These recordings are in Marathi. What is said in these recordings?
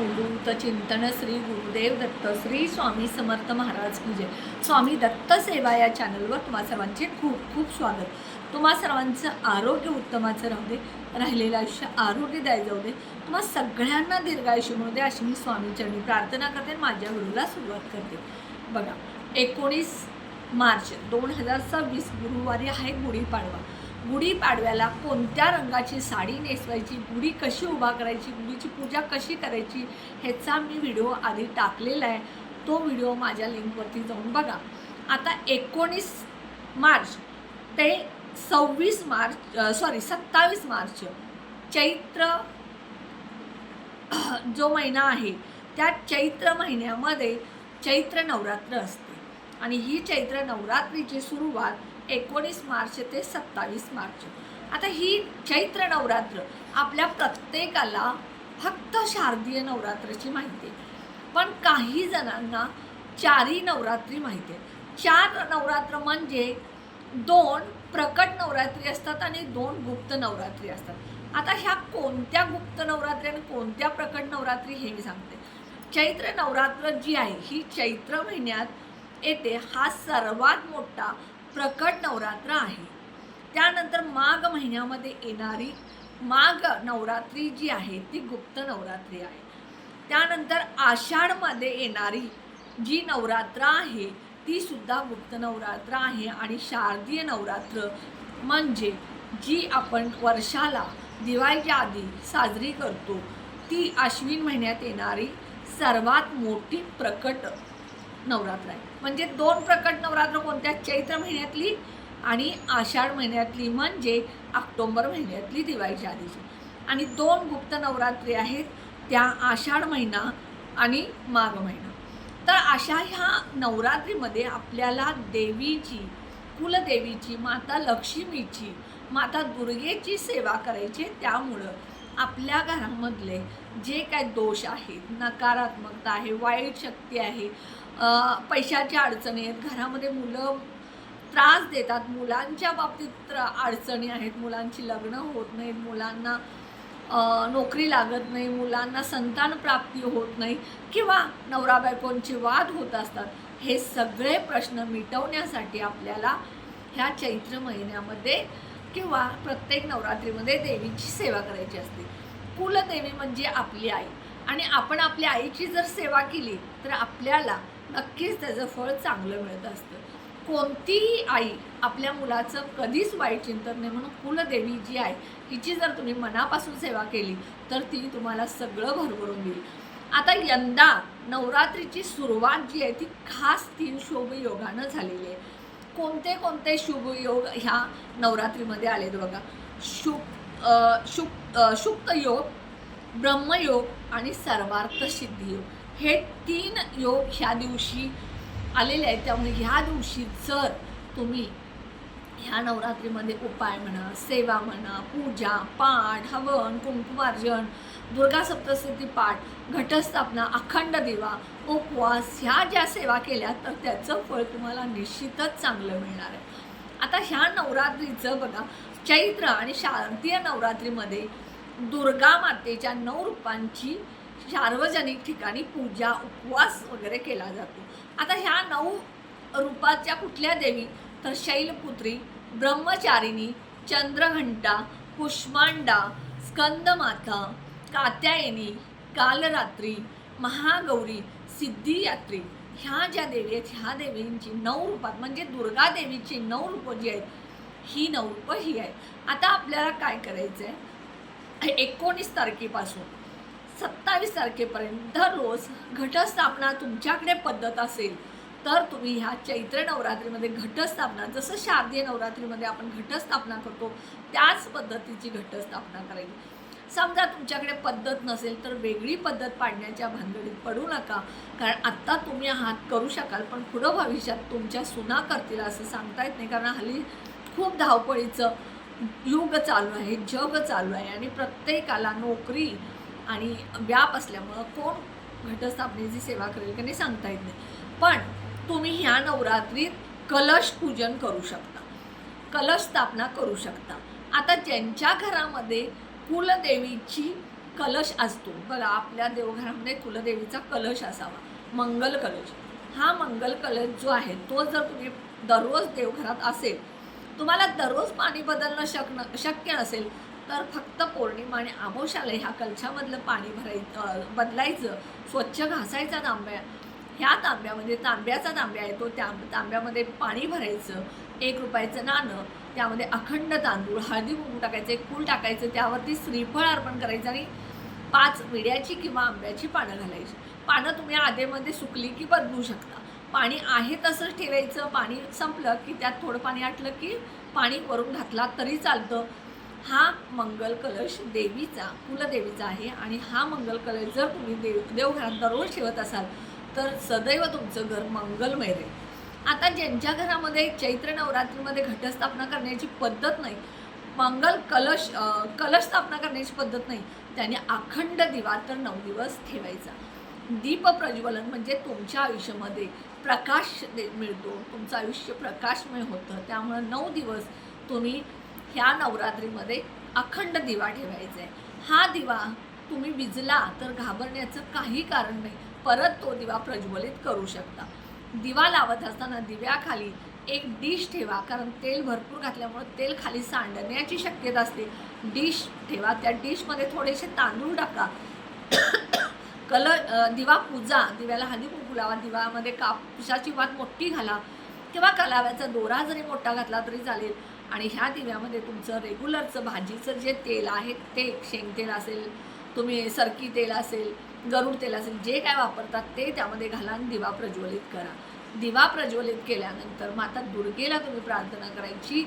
अवधूत चिंतन श्री गुरुदेव दत्त श्री स्वामी समर्थ महाराज की जय। स्वामी दत्त सेवा या चॅनलवर तुम्हा सर्वांचे खूप खूप स्वागत। तुम्हा सर्वांचं आरोग्य उत्तमाचं राहू दे, राहिलेलं आयुष्य आरोग्यदायी जाऊ दे, तुम्हा सगळ्यांना दीर्घायुष्य मिळू दे अशी मी स्वामीचरणी प्रार्थना करते। माझ्या गुरुला सुरुवात करते। बघा, 19 मार्च 2026 गुरुवारी आहे गुढीपाडवा। गुढीपाडव्याला कोणत्या रंगाची साडी नेसवायची, गुढी कशी उभा करायची, गुढीची पूजा कशी करायची ह्याचा मी व्हिडिओ आधी टाकलेला आहे। तो व्हिडिओ माझ्या लिंकवरती जाऊन बघा। आता 19 मार्च ते 27 मार्च चैत्र जो महिना आहे त्या चैत्र महिन्यामध्ये चैत्र नवरात्र असते आणि ही चैत्र नवरात्रीची सुरुवात 19 मार्च ते 27 मार्च। आता ही चैत्र नवरात्र आपल्या प्रत्येकाला फक्त शारदीय नवरात्राची माहिती आहे, पण काही जणांना चारही नवरात्री माहिती आहे। 4 नवरात्र म्हणजे 2 प्रकट नवरात्री असतात आणि 2 गुप्त नवरात्री असतात। आता ह्या कोणत्या गुप्त नवरात्री आणि कोणत्या प्रकट नवरात्री हे मी सांगते। चैत्र नवरात्र जी आहे ही चैत्र महिन्यात येते, हा सर्वात मोठा प्रकट नवरात्र आहे। त्यानंतर माघ महिन्यामध्ये येणारी माघ नवरात्री जी आहे ती गुप्त नवरात्री आहे। त्यानंतर आषाढमध्ये येणारी जी नवरात्र आहे ती सुद्धा गुप्त नवरात्र आहे। आणि शारदीय नवरात्र म्हणजे जी आपण वर्षाला दिवाळीच्या आधी साजरी करतो ती आश्विन महिन्यात येणारी सर्वात मोठी प्रकट नवरात्र आहे। म्हणजे 2 प्रकट नवरात्र कोणत्या, चैत्र महिन्यातली आणि आषाढ महिन्यातली म्हणजे ऑक्टोबर महिन्यातली दिवाळीच्या आधीची, आणि 2 गुप्त नवरात्री आहेत त्या आषाढ महिना आणि माघ महिना। तर अशा ह्या नवरात्रीमध्ये आपल्याला देवीची, कुलदेवीची, माता लक्ष्मीची, माता दुर्गेची सेवा करायची। त्यामुळं आपल्या घरामधले जे काय दोष आहेत, नकारात्मकता आहे, वाईट शक्ती आहे, पैशाच्या अडचणी आहेत, घरामध्ये मुलं त्रास देतात, मुलांच्या बाबतीत अडचणी आहेत, मुलांची लग्न होत नाहीत, मुलांना नोकरी लागत नाही, मुलांना संतान प्राप्ती होत नाही, किंवा नवरा बायकोंचे वाद होत असतात। हे सगळे प्रश्न मिटवण्यासाठी आपल्याला ह्या चैत्र महिन्यामध्ये किंवा प्रत्येक नवरात्रीमध्ये देवीची सेवा करायची असते। कुलदेवी म्हणजे आपली आई, आणि आपण आपल्या आईची जर सेवा केली तर आपल्याला नक्कीच त्याचं फळ चांगलं मिळत असतं। कोणतीही आई आपल्या मुलाचं कधीच वाईट चिंतन नाही, म्हणून कुलदेवी जी आहे हिची जर तुम्ही मनापासून सेवा केली तर ती तुम्हाला सगळं भरभरून देईल। आता यंदा नवरात्रीची सुरुवात जी आहे ती खास 3 शुभयोगानं झालेली आहे। कोणते कोणते शुभयोग ह्या नवरात्रीमध्ये आलेत बघा। शुक्त योग, ब्रह्मयोग आणि सर्वार्थ सिद्धी योग, हे 3 योग ह्या दिवशी आलेले आहेत। त्यामुळे ह्या दिवशी जर तुम्ही ह्या नवरात्रीमध्ये उपाय म्हणा, सेवा म्हणा, पूजा, पाठ, हवन, कुंकुमार्जन, दुर्गा सप्तशती पाठ, घटस्थापना, अखंड दिवा, उपवास ह्या ज्या सेवा केल्या तर त्याचं फळ तुम्हाला निश्चितच चांगलं मिळणार आहे। आता ह्या नवरात्रीचं बघा, चैत्र आणि शारदीय नवरात्रीमध्ये दुर्गा मातेच्या 9 रूपांची सार्वजनिक ठिकाणी पूजा, उपवास वगैरे केला जातो। आता ह्या 9 रूपाच्या कुठल्या देवी तर शैलपुत्री, ब्रह्मचारिणी, चंद्रघंटा, कुष्मांडा, स्कंदमाता, कात्यायनी, कालरात्री, महागौरी, सिद्धिदात्री ह्या ज्या देवी आहेत ह्या देवींची 9 रूपात म्हणजे दुर्गा देवीची 9 रूपं जी आहेत ही 9 रूपं ही आहेत। आता आपल्याला काय करायचं आहे, 19 तारखेपासून 27 तारखेपर्यंत दररोज घटस्थापना तुमच्याकडे पद्धत असेल तर तुम्ही ह्या चैत्र नवरात्रीमध्ये घटस्थापना, जसं शारदीय नवरात्रीमध्ये आपण घटस्थापना करतो त्याच पद्धतीची घटस्थापना करायची। समजा तुमच्याकडे पद्धत नसेल तर वेगळी पद्धत पाडण्याच्या भानगडीत पडू नका, कारण आत्ता तुम्ही आहात करू शकाल, पण पुढं भविष्यात तुमच्या सुना करतील असं सांगता येत नाही, कारण हल्ली खूप धावपळीचं युग चालू आहे, जग चालू आहे, आणि प्रत्येकाला नोकरी आणि व्याप असल्यामुळं कोण घटस्थापनेची सेवा करेल की नाही सांगता येत नाही। पण तुम्ही ह्या नवरात्रीत कलश पूजन करू शकता, कलश स्थापना करू शकता। आता ज्यांच्या घरामध्ये कुलदेवीची कलश असतो बघा, आपल्या देवघरामध्ये कुलदेवीचा कलश असावा, मंगल कलश. हा मंगल कलश जो आहे तो जर तुम्ही दररोज देवघरात असेल, तुम्हाला दररोज पाणी बदलणं शक्य नसेल तर फक्त पौर्णिमा आणि अमावस्याला ह्या कलशामधलं पाणी बदलायचं, स्वच्छ घासायचा तांब्या. ह्या तांब्यामध्ये तांब्याचा तांब्या आहे तो, त्या तांब्यामध्ये पाणी भरायचं, 1 रुपयाचं नाणं, त्यामध्ये अखंड तांदूळ, हळदी कुंकू टाकायचं, एक फूल टाकायचं, त्यावरती श्रीफळ अर्पण करायचं आणि 5 विड्याची किंवा आंब्याची पानं घालायची. पानं तुम्ही आधेमध्ये सुकली की बदलू शकता. पाणी आहे तसंच ठेवायचं. पाणी संपलं की त्यात थोडं पाणी आटलं की पाणी वरून घातला तरी चालतं. हा मंगल कलश देवीचा, कुलदेवीचा आहे आणि हा मंगल कलश जर तुम्ही देवघरात दररोज ठेवत असाल तर सदैव तुमचं घर मंगलमय राहील. आता ज्यांच्या घरामध्ये चैत्र नवरात्रीमध्ये घटस्थापना करण्याची पद्धत नाही, मंगल कलश स्थापना करण्याची पद्धत नाही, त्याने अखंड दिवा तर 9 दिवस ठेवायचा. दीप प्रज्वलन म्हणजे तुमच्या आयुष्यामध्ये प्रकाश मिळतो, तुमचं आयुष्य प्रकाशमय होतं. त्यामुळे 9 दिवस तुम्ही ह्या नवरात्रीमध्ये अखंड दिवा ठेवायचा आहे. हा दिवा तुम्ही विझला तर घाबरण्याचं काही कारण नाही, परत तो दिवा प्रज्वलित करू शकता. दिवा लावत असताना दिव्याखाली एक डिश ठेवा, कारण तेल भरपूर घातल्यामुळे तेल खाली सांडण्याची शक्यता असते. डिश ठेवा, त्या डिशमध्ये थोडेसे तांदूळ टाका. दिवा पूजा, दिव्याला हळदी कुंकू लावा, दिव्यामध्ये कापसाची वात मोठी घाला किंवा कलाव्याचा दोरा जरी मोठा घातला तरी चालेल. आणि ह्या दिव्यामध्ये तुमचं रेग्युलरचं भाजीचं जे तेल आहे ते, शेंगतेल असेल, तुम्ही सरकी तेल असेल, गरुड तेल असेल, जे काय वापरतात ते त्यामध्ये घाला आणि दिवा प्रज्वलित करा. दिवा प्रज्वलित केल्यानंतर माता दुर्गेला तुम्ही प्रार्थना करायची,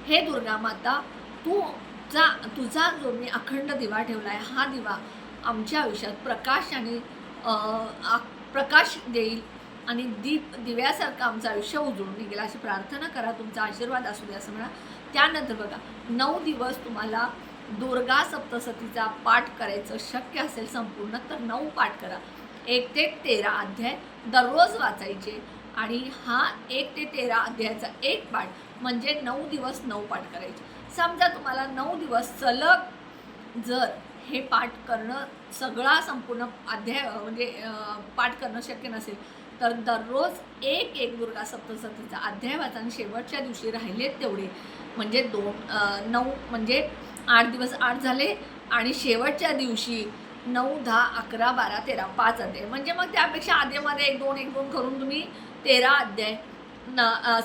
हे दुर्गा माता, तुझा जो मी अखंड दिवा ठेवला आहे हा दिवा आमच्या आयुष्यात प्रकाश आणि प्रकाश देईल आणि दिव्यासारखं आमचं आयुष्य उजळून निघेल अशी प्रार्थना करा. तुमचा आशीर्वाद असू दे असं म्हणा. त्यानंतर बघा, 9 दिवस तुम्हाला दुर्गा सप्तशतीचा पाठ करायचं शक्य असेल संपूर्ण तर 9 पाठ करा. 1 ते 13 अध्याय दररोज वाचायचे आणि हा 1 ते 13 अध्यायाचा एक पाठ म्हणजे 9 दिवस 9 पाठ करायचे. समजा तुम्हाला 9 दिवस सलग जर हे पाठ करणं, सगळा संपूर्ण अध्याय म्हणजे पाठ करणं शक्य नसेल तर दररोज एक दुर्गा सप्तशतीचा अध्याय वाचा आणि शेवटच्या दिवशी राहिलेत तेवढे म्हणजे 9 म्हणजे 8 दिवस 8 झाले आणि शेवटच्या दिवशी 9, 10, 11, 12, 13 5 अध्याय, म्हणजे मग त्यापेक्षा आधीमध्ये 1-2 करून तुम्ही 13 अध्याय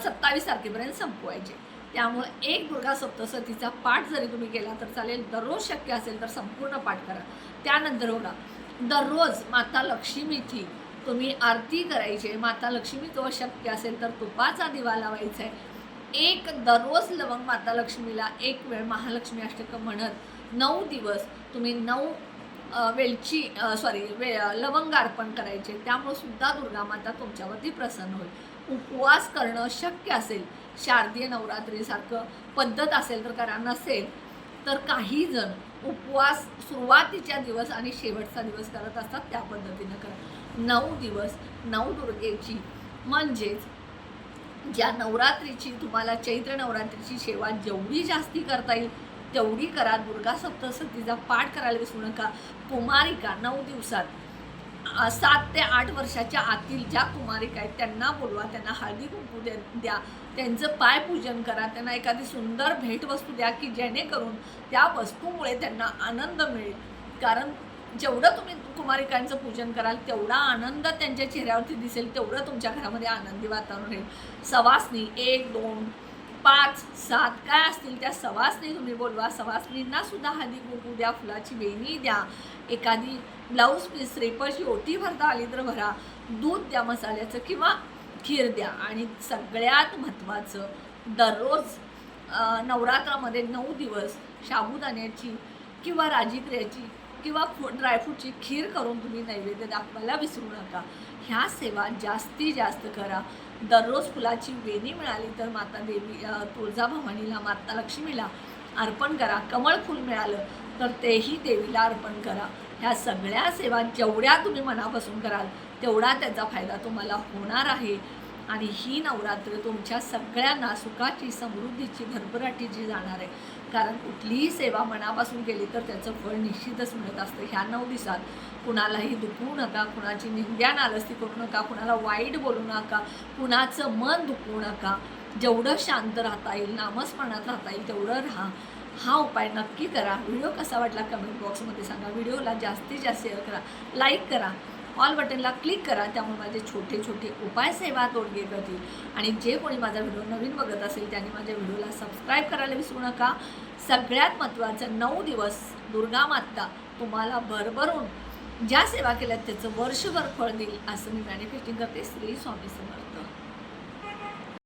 27 तारखेपर्यंत संपवायचे. त्यामुळे एक दुर्गा सप्तशतीचा पाठ जरी तुम्ही केला तर चालेल. दररोज शक्य असेल तर संपूर्ण पाठ करा. त्यानंतर बघा, दररोज माता लक्ष्मीची तुम्ही आरती करायची. माता लक्ष्मीजवळ शक्य असेल तर तुपाचा दिवा लावायचा आहे. दररोज लवंग माता लक्ष्मीला 1 वेळ महालक्ष्मी अष्टकं म्हणत 9 दिवस तुम्ही 9 लवंग अर्पण करायचे. त्यामुळे सुद्धा दुर्गा माता तुमच्यावरती प्रसन्न होईल. उपवास करणं शक्य असेल, शारदीय नवरात्रीसारखं पद्धत असेल तर करा, नसेल तर काही जण उपवास सुरुवातीच्या दिवस आणि शेवटचा दिवस करत असतात, त्या पद्धतीनं करा. 9 दिवस 9 दुर्गेची म्हणजेच ज्या नवरात्रीची तुम्हाला चैत्र नवरात्रीची सेवा जेवढी जास्ती करता येईल तेवढी करा. दुर्गा सप्तशतीचा पाठ करायला विसरू नका. कुमारिका 9 दिवसात 7 ते 8 वर्षाच्या आतील ज्या कुमारिका आहेत त्यांना बोलवा, त्यांना हळदी कुंकू द्या, त्यांचं पायपूजन करा, त्यांना एखादी सुंदर भेटवस्तू द्या की जेणेकरून त्या वस्तूमुळे त्यांना आनंद मिळेल. कारण जेवढं तुम्ही कुमारिकांचं पूजन कराल तेवढा आनंद त्यांच्या चेहऱ्यावरती दिसेल, तेवढं तुमच्या घरामध्ये आनंदी वातावरण राहील. सवासनी 1, 2, 5, 7 काय असतील त्या सवासनी तुम्ही बोलवा. सवासनींना सुद्धा हळदी कुंकू द्या, फुलाची वेणी द्या, एखादी ब्लाऊज पीस, श्रीफळची ओटी भरता आली तर भरा, दूध द्या मसाल्याचं किंवा खीर द्या. आणि सगळ्यात महत्त्वाचं, दररोज नवरात्रामध्ये 9 दिवस साबुदाण्याची किंवा राजिकऱ्याची किंवा ड्रायफ्रूटची खीर करून तुम्ही नैवेद्य दाखवायला विसरू नका. ह्या सेवा जास्तीत जास्त करा. दररोज फुलाची वेणी मिळाली तर माता देवी तुळजाभवानीला, माता लक्ष्मीला अर्पण करा. कमळ फूल मिळालं तर तेही देवीला अर्पण करा. ह्या सगळ्या सेवा जेवढ्या तुम्ही मनापासून कराल तेवढा त्याचा फायदा तुम्हाला होणार आहे. आणि ही नवरात्र तुमच्या सगळ्यांना सुखाची, समृद्धीची, भरभराटीची जाणार आहे. कारण कुठलीही सेवा मनापासून केली तर त्याचं फळ निश्चितच मिळत असतं. ह्या 9 दिवसात कुणालाही दुखवू नका, कुणाची निंद्या नालस्ती करू नका, कुणाला वाईट बोलू नका, कुणाचं मन दुखवू नका. जेवढं शांत राहता येईल, नामस्मरणात राहता येईल तेवढं राहा. हा उपाय नक्की करा. व्हिडिओ कसा वाटला कमेंट बॉक्समध्ये सांगा. व्हिडिओला जास्तीत जास्त शेअर करा, लाईक करा, ऑल बटनला क्लिक करा. त्यामुळे माझे छोटे छोटे उपाय सेवा तोडगे करतील. आणि जे कोणी माझा व्हिडिओ नवीन बघत असेल त्यांनी माझ्या व्हिडिओला सबस्क्राईब करायला विसरू नका. सगळ्यात महत्त्वाचं 9 दिवस दुर्गा माता तुम्हाला भरभरून ज्या सेवा केल्यात त्याचं वर्षभर फळ देईल असं मी मॅनिफेस्टिंग करते. श्री स्वामी समर्थ.